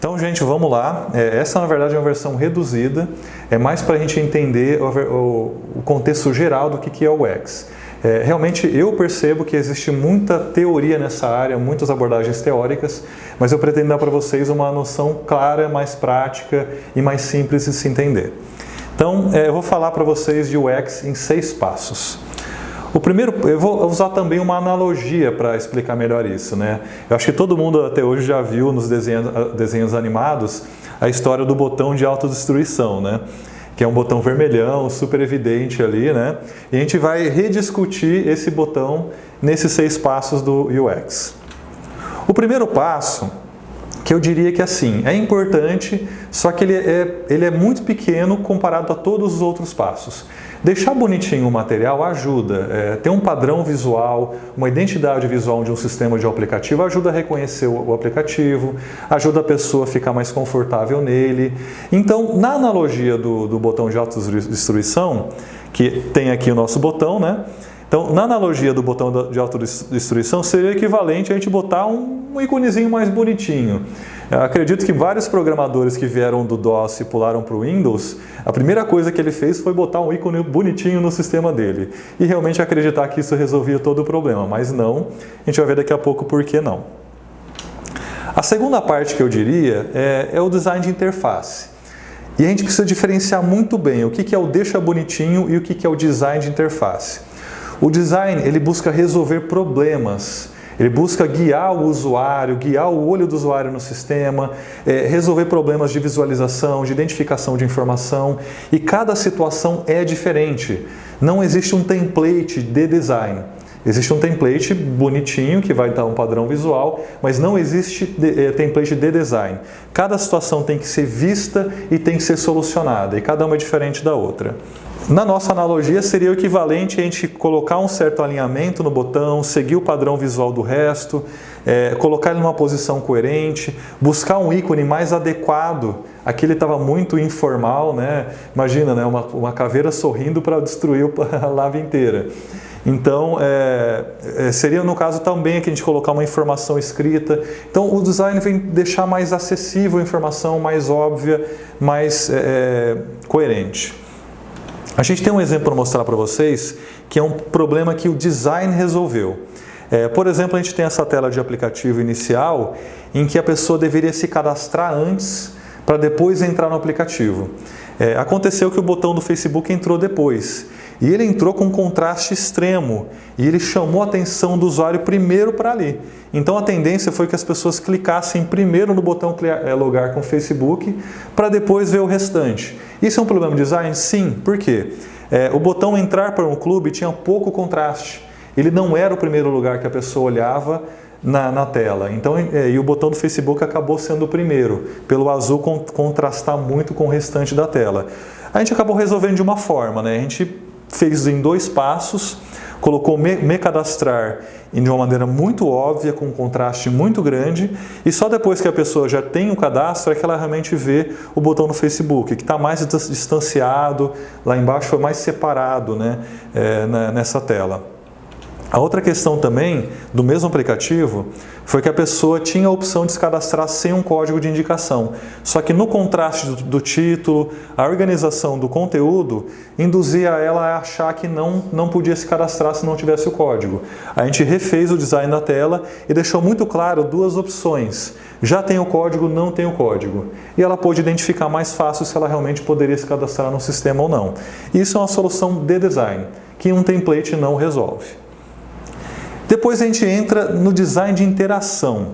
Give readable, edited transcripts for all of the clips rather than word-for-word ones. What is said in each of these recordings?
Então, gente, vamos lá. Essa, na verdade, é uma versão reduzida. É mais para a gente entender o contexto geral do que é o UX. Realmente, eu percebo que existe muita teoria nessa área, muitas abordagens teóricas, mas eu pretendo dar para vocês uma noção clara, mais prática e mais simples de se entender. Então, eu vou falar para vocês de UX em 6 passos. O primeiro, eu vou usar também uma analogia para explicar melhor isso, né? Eu acho que todo mundo até hoje já viu nos desenhos animados a história do botão de autodestruição, né? Que é um botão vermelhão, super evidente ali, né? E a gente vai rediscutir esse botão nesses 6 passos do UX. O primeiro passo, que eu diria que assim, é importante, só que ele é muito pequeno comparado a todos os outros passos. Deixar bonitinho o material ajuda. Ter um padrão visual, uma identidade visual de um sistema de aplicativo ajuda a reconhecer o aplicativo, ajuda a pessoa a ficar mais confortável nele. Então, na analogia do botão de autodestruição, que tem aqui o nosso botão, né? Então, na analogia do botão de autodestruição, seria equivalente a gente botar um íconezinho mais bonitinho. Eu acredito que vários programadores que vieram do DOS e pularam para o Windows, a primeira coisa que ele fez foi botar um ícone bonitinho no sistema dele. E realmente acreditar que isso resolvia todo o problema, mas não. A gente vai ver daqui a pouco por que não. A segunda parte que eu diria é o design de interface. E a gente precisa diferenciar muito bem o que é o deixa bonitinho e o que é o design de interface. O design, ele busca resolver problemas, ele busca guiar o usuário, guiar o olho do usuário no sistema, resolver problemas de visualização, de identificação de informação, e cada situação é diferente. Não existe um template de design. Existe um template bonitinho que vai dar um padrão visual, mas não existe template de design. Cada situação tem que ser vista e tem que ser solucionada, e cada uma é diferente da outra. Na nossa analogia, seria o equivalente a gente colocar um certo alinhamento no botão, seguir o padrão visual do resto, colocar ele numa posição coerente, buscar um ícone mais adequado. Aqui ele estava muito informal, né? Imagina, né? Uma caveira sorrindo para destruir a lava inteira. Então, seria no caso também aqui a gente colocar uma informação escrita. Então, o design vem deixar mais acessível a informação, mais óbvia, mais coerente. A gente tem um exemplo para mostrar para vocês, que é um problema que o design resolveu. Por exemplo, a gente tem essa tela de aplicativo inicial, em que a pessoa deveria se cadastrar antes, para depois entrar no aplicativo. Aconteceu que o botão do Facebook entrou depois, e ele entrou com um contraste extremo, e ele chamou a atenção do usuário primeiro para ali. Então a tendência foi que as pessoas clicassem primeiro no botão logar com o Facebook, para depois ver o restante. Isso é um problema de design? Sim. Por quê? O botão entrar para um clube tinha pouco contraste. Ele não era o primeiro lugar que a pessoa olhava na tela. Então, e o botão do Facebook acabou sendo o primeiro, pelo azul contrastar muito com o restante da tela. A gente acabou resolvendo de uma forma, né? A gente fez em 2 passos, colocou me cadastrar de uma maneira muito óbvia, com um contraste muito grande, e só depois que a pessoa já tem o cadastro é que ela realmente vê o botão no Facebook, que está mais distanciado, lá embaixo foi mais separado, né, nessa tela. A outra questão também, do mesmo aplicativo, foi que a pessoa tinha a opção de se cadastrar sem um código de indicação. Só que no contraste do título, a organização do conteúdo, induzia ela a achar que não podia se cadastrar se não tivesse o código. A gente refez o design da tela e deixou muito claro 2 opções. Já tem o código, não tem o código. E ela pôde identificar mais fácil se ela realmente poderia se cadastrar no sistema ou não. Isso é uma solução de design, que um template não resolve. Depois a gente entra no design de interação,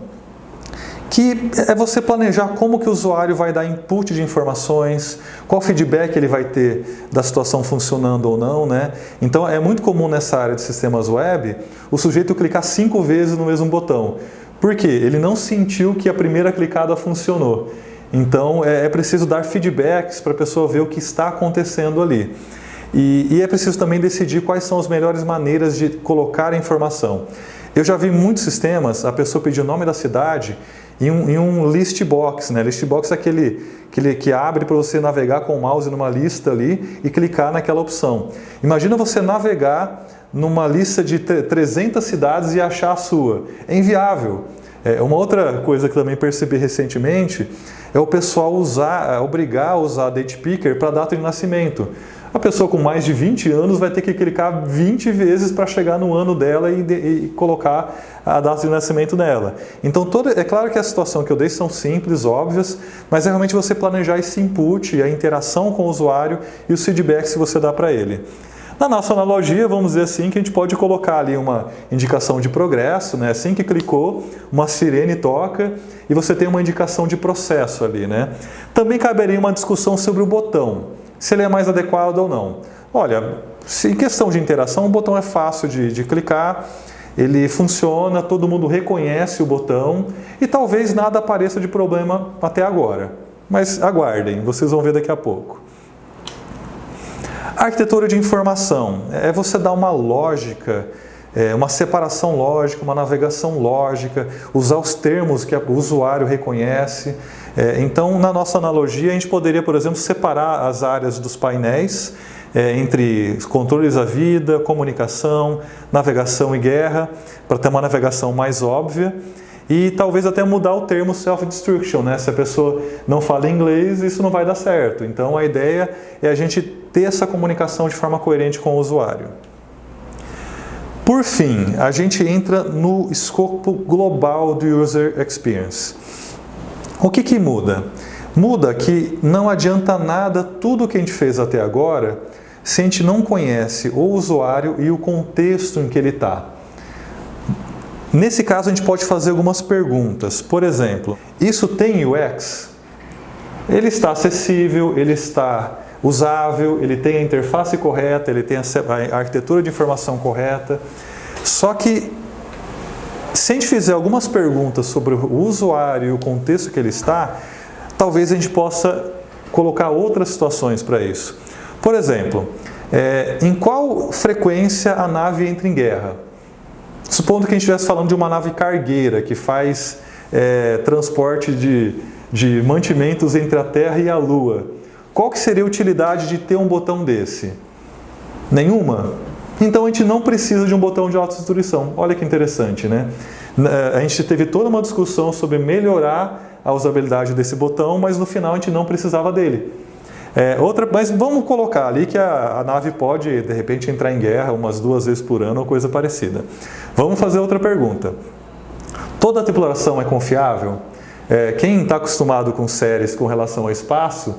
que é você planejar como que o usuário vai dar input de informações, qual feedback ele vai ter da situação funcionando ou não, né? Então é muito comum nessa área de sistemas web o sujeito clicar 5 vezes no mesmo botão. Por quê? Ele não sentiu que a primeira clicada funcionou. Então é preciso dar feedbacks para a pessoa ver o que está acontecendo ali. E é preciso também decidir quais são as melhores maneiras de colocar a informação. Eu já vi muitos sistemas, a pessoa pedir o nome da cidade em um list box, né? List box é aquele que abre para você navegar com o mouse numa lista ali e clicar naquela opção. Imagina você navegar numa lista de 300 cidades e achar a sua. É inviável. Uma outra coisa que também percebi recentemente é o pessoal obrigar a usar date picker para data de nascimento. A pessoa com mais de 20 anos vai ter que clicar 20 vezes para chegar no ano dela e colocar a data de nascimento dela. Então, é claro que a situação que eu dei são simples, óbvias, mas é realmente você planejar esse input, a interação com o usuário e os feedbacks que você dá para ele. Na nossa analogia, vamos dizer assim, que a gente pode colocar ali uma indicação de progresso, né? Assim que clicou, uma sirene toca e você tem uma indicação de processo ali, né? Também caberia uma discussão sobre o botão, se ele é mais adequado ou não. Olha, em questão de interação, o botão é fácil de clicar, ele funciona, todo mundo reconhece o botão e talvez nada apareça de problema até agora. Mas aguardem, vocês vão ver daqui a pouco. A arquitetura de informação é você dar uma lógica, uma separação lógica, uma navegação lógica, usar os termos que o usuário reconhece. Então, na nossa analogia, a gente poderia, por exemplo, separar as áreas dos painéis entre controles à vida, comunicação, navegação e guerra, para ter uma navegação mais óbvia. E talvez até mudar o termo self-destruction, né? Se a pessoa não fala inglês, isso não vai dar certo. Então a ideia é a gente ter essa comunicação de forma coerente com o usuário. Por fim, a gente entra no escopo global do User Experience. O que muda? Muda que não adianta nada tudo o que a gente fez até agora se a gente não conhece o usuário e o contexto em que ele está. Nesse caso, a gente pode fazer algumas perguntas. Por exemplo, isso tem UX? Ele está acessível, ele está usável, ele tem a interface correta, ele tem a arquitetura de informação correta. Só que, se a gente fizer algumas perguntas sobre o usuário e o contexto que ele está, talvez a gente possa colocar outras situações para isso. Por exemplo, em qual frequência a nave entra em guerra? Supondo que a gente estivesse falando de uma nave cargueira que faz transporte de mantimentos entre a Terra e a Lua. Qual que seria a utilidade de ter um botão desse? Nenhuma? Então a gente não precisa de um botão de autodestruição. Olha que interessante, né? A gente teve toda uma discussão sobre melhorar a usabilidade desse botão, mas no final a gente não precisava dele. Mas vamos colocar ali que a nave pode, de repente, entrar em guerra umas 2 vezes por ano ou coisa parecida. Vamos fazer outra pergunta. Toda a tripulação é confiável? Quem está acostumado com séries com relação ao espaço,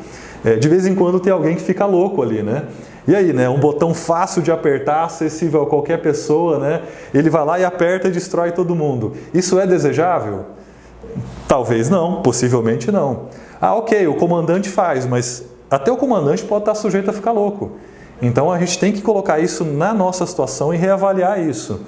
de vez em quando tem alguém que fica louco ali, né? E aí, né? Um botão fácil de apertar, acessível a qualquer pessoa, né? Ele vai lá e aperta e destrói todo mundo. Isso é desejável? Talvez não, possivelmente não. Ok, o comandante faz, mas até o comandante pode estar sujeito a ficar louco. Então a gente tem que colocar isso na nossa situação e reavaliar isso.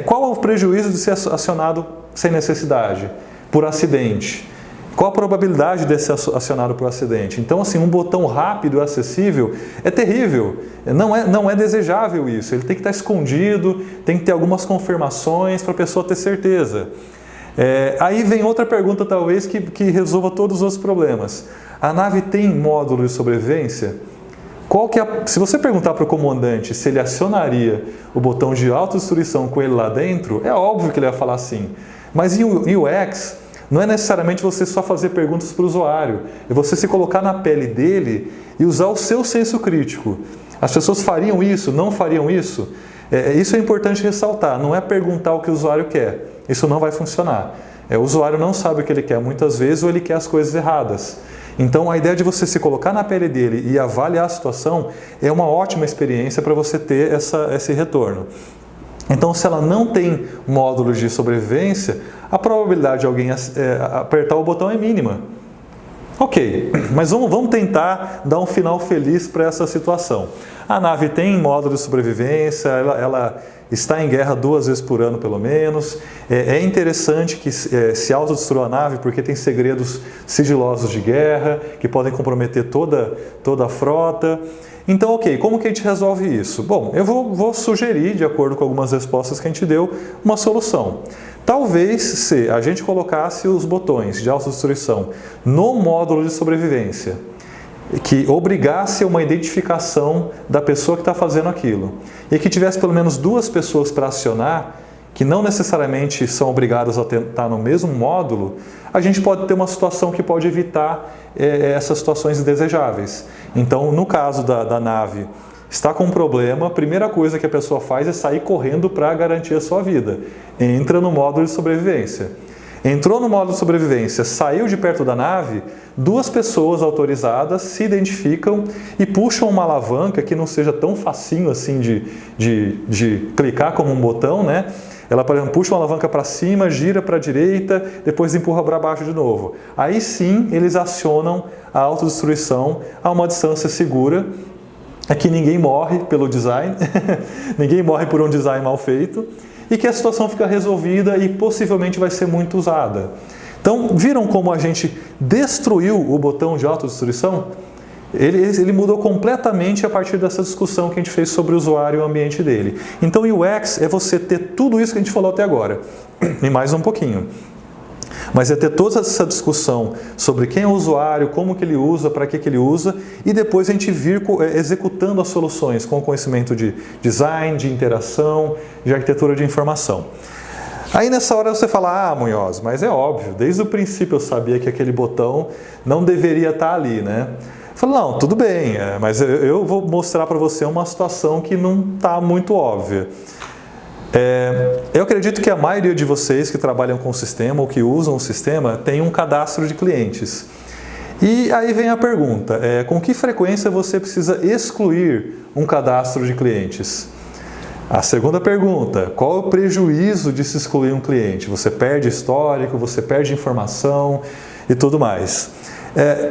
Qual é o prejuízo de ser acionado sem necessidade? Por acidente? Qual a probabilidade de ser acionado por acidente? Então, assim, um botão rápido e acessível é terrível. Não é desejável isso. Ele tem que estar escondido, tem que ter algumas confirmações para a pessoa ter certeza. Aí vem outra pergunta, talvez, que resolva todos os problemas. A nave tem módulo de sobrevivência? Se você perguntar para o comandante se ele acionaria o botão de autodestruição com ele lá dentro, é óbvio que ele vai falar sim. Mas em UX, não é necessariamente você só fazer perguntas para o usuário, é você se colocar na pele dele e usar o seu senso crítico. As pessoas fariam isso? Não fariam isso? Isso é importante ressaltar, não é perguntar o que o usuário quer, isso não vai funcionar. O usuário não sabe o que ele quer muitas vezes ou ele quer as coisas erradas. Então a ideia de você se colocar na pele dele e avaliar a situação é uma ótima experiência para você ter esse retorno. Então, se ela não tem módulos de sobrevivência, a probabilidade de alguém apertar o botão é mínima. Ok, mas vamos tentar dar um final feliz para essa situação. A nave tem módulo de sobrevivência, ela está em guerra 2 vezes por ano pelo menos. É interessante que se autodestrua a nave porque tem segredos sigilosos de guerra que podem comprometer toda a frota. Então, ok, como que a gente resolve isso? Bom, eu vou sugerir, de acordo com algumas respostas que a gente deu, uma solução. Talvez se a gente colocasse os botões de autodestruição no módulo de sobrevivência, que obrigasse uma identificação da pessoa que está fazendo aquilo, e que tivesse pelo menos 2 pessoas para acionar, que não necessariamente são obrigadas a estar no mesmo módulo, a gente pode ter uma situação que pode evitar essas situações indesejáveis. Então, no caso da nave, está com um problema, a primeira coisa que a pessoa faz é sair correndo para garantir a sua vida. Entra no módulo de sobrevivência. Entrou no módulo de sobrevivência, saiu de perto da nave, 2 pessoas autorizadas se identificam e puxam uma alavanca que não seja tão facinho assim de clicar como um botão, né? Ela, por exemplo, puxa uma alavanca para cima, gira para a direita, depois empurra para baixo de novo. Aí sim, eles acionam a autodestruição a uma distância segura. Aqui ninguém morre pelo design, ninguém morre por um design mal feito, e que a situação fica resolvida e possivelmente vai ser muito usada. Então, viram como a gente destruiu o botão de autodestruição? Ele mudou completamente a partir dessa discussão que a gente fez sobre o usuário e o ambiente dele. Então, UX é você ter tudo isso que a gente falou até agora, e mais um pouquinho. Mas é ter toda essa discussão sobre quem é o usuário, como que ele usa, para que ele usa, e depois a gente vir executando as soluções com conhecimento de design, de interação, de arquitetura de informação. Aí nessa hora você fala, Munhoz, mas é óbvio, desde o princípio eu sabia que aquele botão não deveria estar ali, né? Eu falo, não, tudo bem, mas eu vou mostrar para você uma situação que não está muito óbvia. Eu acredito que a maioria de vocês que trabalham com o sistema ou que usam o sistema tem um cadastro de clientes. E aí vem a pergunta, com que frequência você precisa excluir um cadastro de clientes? A segunda pergunta, qual é o prejuízo de se excluir um cliente? Você perde histórico, você perde informação e tudo mais.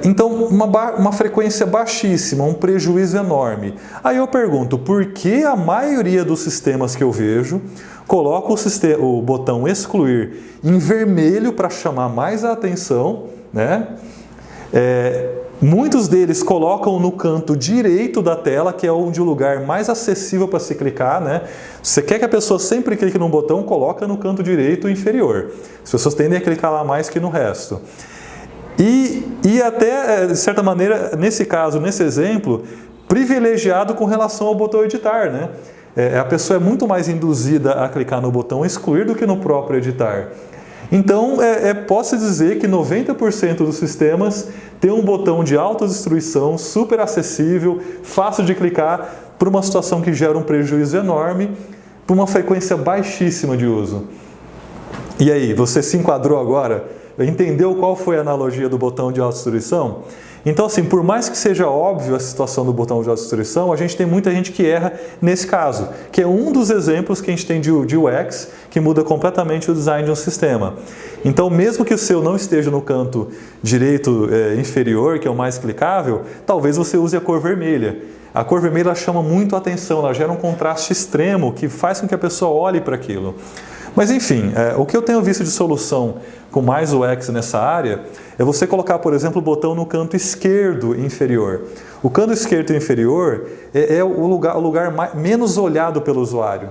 Então, uma frequência baixíssima, um prejuízo enorme. Aí eu pergunto, por que a maioria dos sistemas que eu vejo coloca o botão excluir em vermelho para chamar mais a atenção, né? Muitos deles colocam no canto direito da tela, que é o lugar mais acessível para se clicar, né? Se você quer que a pessoa sempre clique num botão, coloca no canto direito inferior. As pessoas tendem a clicar lá mais que no resto. E até, de certa maneira, nesse caso, nesse exemplo, privilegiado com relação ao botão editar, né? A pessoa é muito mais induzida a clicar no botão excluir do que no próprio editar. Então, posso dizer que 90% dos sistemas tem um botão de autodestruição super acessível, fácil de clicar, para uma situação que gera um prejuízo enorme, por uma frequência baixíssima de uso. E aí, você se enquadrou agora? Entendeu qual foi a analogia do botão de autodestruição? Então, assim, por mais que seja óbvio a situação do botão de autodestruição, a gente tem muita gente que erra nesse caso, que é um dos exemplos que a gente tem de UX, que muda completamente o design de um sistema. Então, mesmo que o seu não esteja no canto direito inferior, que é o mais clicável, talvez você use a cor vermelha. A cor vermelha chama muito a atenção, ela gera um contraste extremo que faz com que a pessoa olhe para aquilo. Mas enfim, o que eu tenho visto de solução com mais UX nessa área é você colocar, por exemplo, o botão no canto esquerdo inferior. O canto esquerdo inferior é o lugar menos olhado pelo usuário.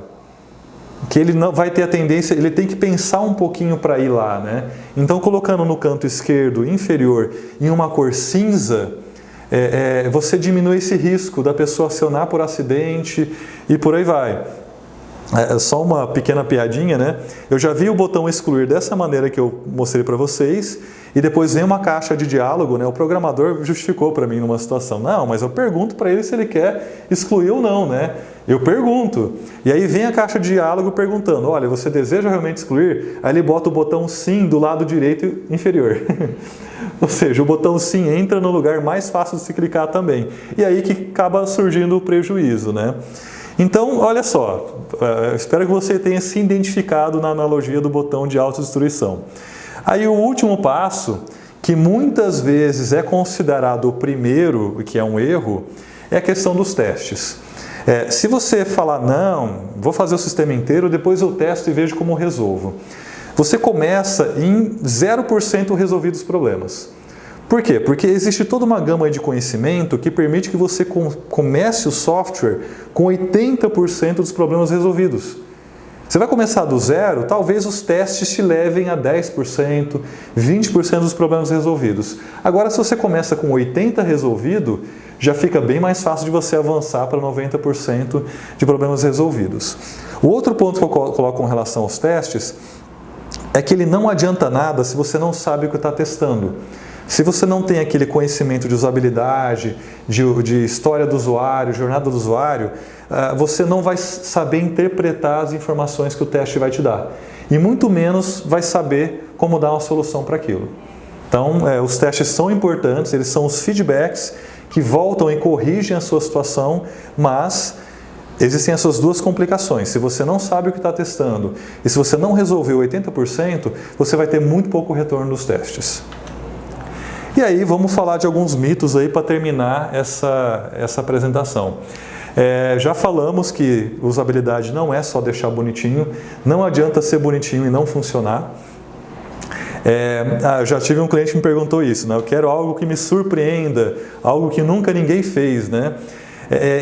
Que ele não vai ter a tendência, ele tem que pensar um pouquinho para ir lá, né? Então, colocando no canto esquerdo inferior em uma cor cinza, você diminui esse risco da pessoa acionar por acidente e por aí vai. Só uma pequena piadinha, né? Eu já vi o botão excluir dessa maneira que eu mostrei para vocês e depois vem uma caixa de diálogo, né? O programador justificou para mim numa situação. Não, mas eu pergunto para ele se ele quer excluir ou não, né? Eu pergunto. E aí vem a caixa de diálogo perguntando, olha, você deseja realmente excluir? Aí ele bota o botão sim do lado direito inferior. Ou seja, o botão sim entra no lugar mais fácil de se clicar também. E aí que acaba surgindo o prejuízo, né? Então, olha só, espero que você tenha se identificado na analogia do botão de autodestruição. Aí o último passo, que muitas vezes é considerado o primeiro, que é um erro, é a questão dos testes. Se você falar, não, vou fazer o sistema inteiro, depois eu testo e vejo como resolvo. Você começa em 0% resolvidos os problemas. Por quê? Porque existe toda uma gama de conhecimento que permite que você comece o software com 80% dos problemas resolvidos. Você vai começar do zero, talvez os testes te levem a 10%, 20% dos problemas resolvidos. Agora, se você começa com 80% resolvido, já fica bem mais fácil de você avançar para 90% de problemas resolvidos. O outro ponto que eu coloco com relação aos testes é que ele não adianta nada se você não sabe o que está testando. Se você não tem aquele conhecimento de usabilidade, de história do usuário, jornada do usuário, você não vai saber interpretar as informações que o teste vai te dar. E muito menos vai saber como dar uma solução para aquilo. Então, os testes são importantes, eles são os feedbacks que voltam e corrigem a sua situação, mas existem essas duas complicações. Se você não sabe o que está testando e se você não resolveu 80%, você vai ter muito pouco retorno dos testes. E aí, vamos falar de alguns mitos aí para terminar essa apresentação. Já falamos que usabilidade não é só deixar bonitinho, não adianta ser bonitinho e não funcionar. Já tive um cliente que me perguntou isso, né? Eu quero algo que me surpreenda, algo que nunca ninguém fez, né?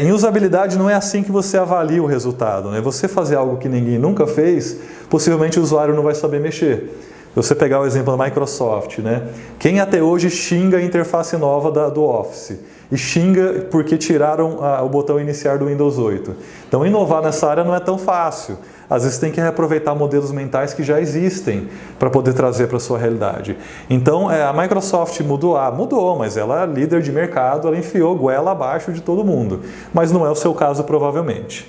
Em usabilidade não é assim que você avalia o resultado, né? Você fazer algo que ninguém nunca fez, possivelmente o usuário não vai saber mexer. Você pegar o exemplo da Microsoft, né? Quem até hoje xinga a interface nova do Office? E xinga porque tiraram o botão iniciar do Windows 8. Então, inovar nessa área não é tão fácil. Às vezes tem que reaproveitar modelos mentais que já existem para poder trazer para a sua realidade. Então, a Microsoft mudou, mas ela é líder de mercado, ela enfiou goela abaixo de todo mundo. Mas não é o seu caso, provavelmente.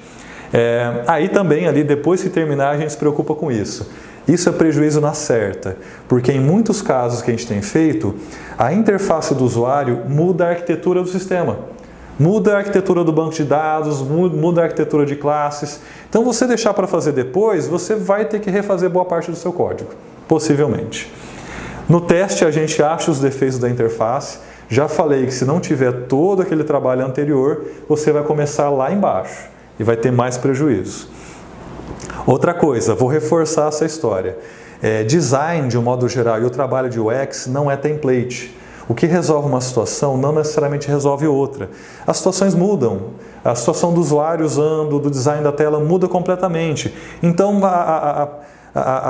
Aí também, ali, depois que terminar, a gente se preocupa com isso. Isso é prejuízo na certa, porque em muitos casos que a gente tem feito, a interface do usuário muda a arquitetura do sistema. Muda a arquitetura do banco de dados, muda a arquitetura de classes. Então, você deixar para fazer depois, você vai ter que refazer boa parte do seu código, possivelmente. No teste, a gente acha os defeitos da interface. Já falei que se não tiver todo aquele trabalho anterior, você vai começar lá embaixo e vai ter mais prejuízo. Outra coisa, vou reforçar essa história. Design, de um modo geral, e o trabalho de UX não é template. O que resolve uma situação não necessariamente resolve outra. As situações mudam. A situação do usuário usando, do design da tela muda completamente. Então,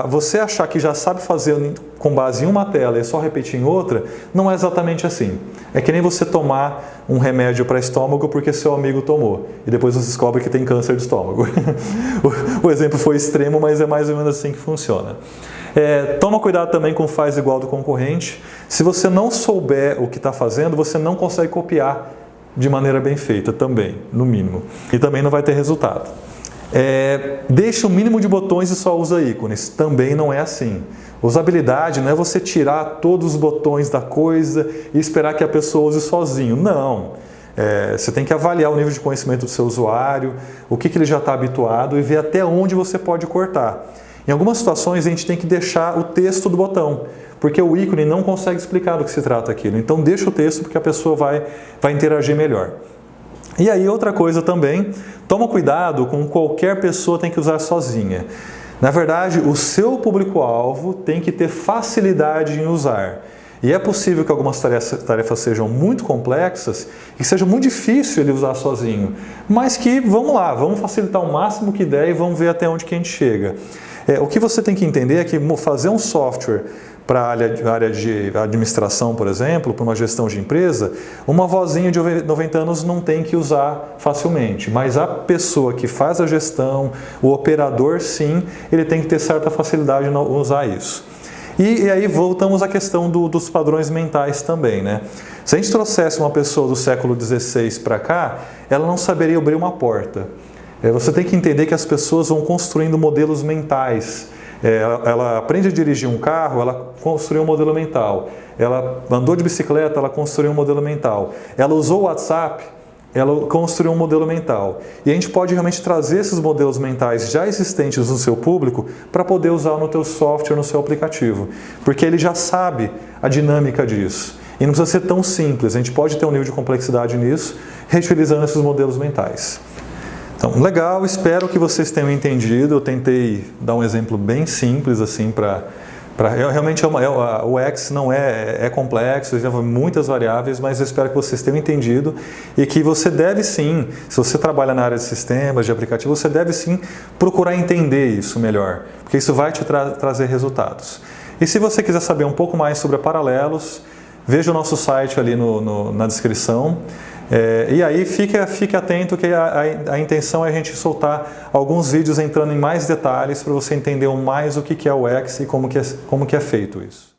você achar que já sabe fazer com base em uma tela e só repetir em outra, não é exatamente assim. É que nem você tomar um remédio para estômago porque seu amigo tomou e depois você descobre que tem câncer de estômago. O exemplo foi extremo, mas é mais ou menos assim que funciona. Toma cuidado também com o faz igual do concorrente. Se você não souber o que está fazendo, você não consegue copiar de maneira bem feita também, no mínimo. E também não vai ter resultado. Deixa o mínimo de botões e só usa ícones. Também não é assim. Usabilidade não é você tirar todos os botões da coisa e esperar que a pessoa use sozinho. Não. Você tem que avaliar o nível de conhecimento do seu usuário, o que ele já está habituado e ver até onde você pode cortar. Em algumas situações a gente tem que deixar o texto do botão, porque o ícone não consegue explicar do que se trata aquilo. Então deixa o texto porque a pessoa vai interagir melhor. E aí outra coisa também, toma cuidado com qualquer pessoa tem que usar sozinha. Na verdade, o seu público-alvo tem que ter facilidade em usar. E é possível que algumas tarefas sejam muito complexas e que seja muito difícil ele usar sozinho. Mas que, vamos lá, vamos facilitar o máximo que der e vamos ver até onde que a gente chega. O que você tem que entender é que fazer um software para a área de administração, por exemplo, para uma gestão de empresa, uma vozinha de 90 anos não tem que usar facilmente. Mas a pessoa que faz a gestão, o operador, sim, ele tem que ter certa facilidade em usar isso. E aí voltamos à questão dos padrões mentais também, né? Se a gente trouxesse uma pessoa do século XVI para cá, ela não saberia abrir uma porta. Você tem que entender que as pessoas vão construindo modelos mentais. Ela aprende a dirigir um carro, ela construiu um modelo mental. Ela andou de bicicleta, ela construiu um modelo mental. Ela usou o WhatsApp, ela construiu um modelo mental. E a gente pode realmente trazer esses modelos mentais já existentes no seu público para poder usar no teu software, no seu aplicativo. Porque ele já sabe a dinâmica disso. E não precisa ser tão simples. A gente pode ter um nível de complexidade nisso, reutilizando esses modelos mentais. Então, legal, espero que vocês tenham entendido. Eu tentei dar um exemplo bem simples assim realmente o UX não é complexo, envolve muitas variáveis, mas eu espero que vocês tenham entendido e que você deve sim, se você trabalha na área de sistemas, de aplicativos, você deve sim procurar entender isso melhor, porque isso vai te trazer resultados. E se você quiser saber um pouco mais sobre a Paralelos, veja o nosso site ali na descrição. E aí fique atento que a intenção é a gente soltar alguns vídeos entrando em mais detalhes para você entender mais o que é o UX e como que é feito isso.